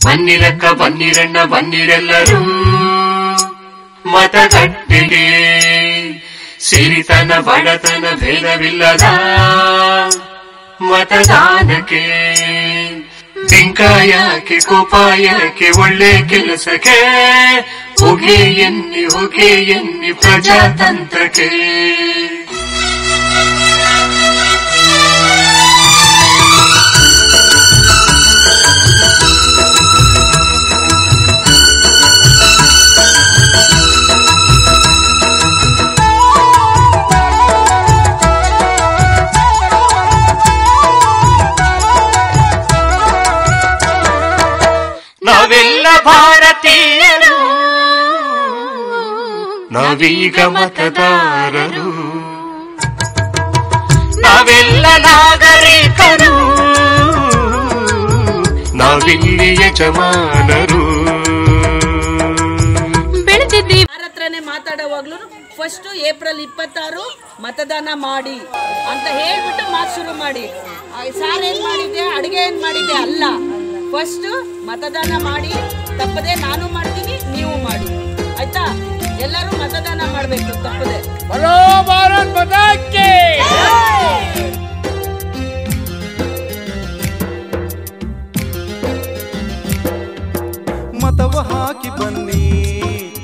ಬನ್ನಿರಕ್ಕ ಬನ್ನಿರಣ್ಣ ಬನ್ನಿರೆಲ್ಲರೂ ಮತಗಟ್ಟೆಗೆ, ಸಿರಿತನ ಬಡತನ ಭೇದವಿಲ್ಲದ ಮತದಾನಕ್ಕೆ. ಬಿಂಕ ಯಾಕೆ ಕೋಪ ಯಾಕೆ ಒಳ್ಳೆ ಕೆಲಸಕ್ಕೆ, ಹೋಗಿ ಎನ್ನಿ ಪ್ರಜಾತಂತ್ರಕ್ಕೆ. ನಾವೆಲ್ಲ ಭಾರತೀಯರು, ನಾವೀಗ ಮತದಾರರು, ನಾವೆಲ್ಲ ನಾಗರಿಕರು, ನಾವಿಲ್ಲಿ ಯಜಮಾನರು. ಬೆಳೆದಿದ್ದೀವಿ. ಯಾರ ಹತ್ರನೇ ಮಾತಾಡುವಾಗ್ಲೂ ಫಸ್ಟ್ ಏಪ್ರಿಲ್ 26 ಮತದಾನ ಮಾಡಿ ಅಂತ ಹೇಳ್ಬಿಟ್ಟು ಮಾತು ಶುರು ಮಾಡಿ. ಸಾರ್ ಏನ್ ಮಾಡಿದ್ದೆ, ಅಡಿಗೆ ಏನ್ ಮಾಡಿದ್ದೆ ಅಲ್ಲ, ಫಸ್ಟ್ ಮತದಾನ ಮಾಡಿ. ತಪ್ಪದೆ ನಾನು ಮಾಡ್ತೀನಿ, ನೀವು ಮಾಡಿ, ಆಯ್ತಾ? ಎಲ್ಲರೂ ಮತದಾನ ಮಾಡ್ಬೇಕು ತಪ್ಪದೆ. ಬಲೋ ಭಾರತ್ ಮಾತಾ ಕಿ ಜೈ. ಮತವ ಹಾಕಿ ಬನ್ನಿ,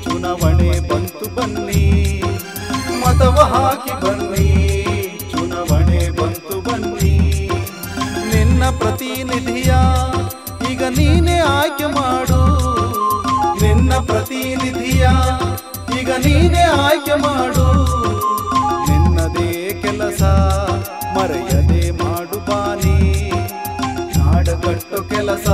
ಚುನಾವಣೆ ಬಂತು ಬನ್ನಿ. ಮತವ ಹಾಕಿ ಬನ್ನಿ, ಚುನಾವಣೆ ಬಂತು ಬನ್ನಿ. ನಿನ್ನ ಪ್ರತಿನಿಧಿಯ ಈಗ ನೀನೇ ಆಯ್ಕೆ ಮಾಡು. ನಿನ್ನ ಪ್ರತಿನಿಧಿಯ ಈಗ ನೀನೇ ಆಯ್ಕೆ ಮಾಡು. ನಿನ್ನದೇ ಕೆಲಸ ಮರೆಯದೆ ಮಾಡು ಬಾನಿ. ನಾಡಗಟ್ಟು ಕೆಲಸ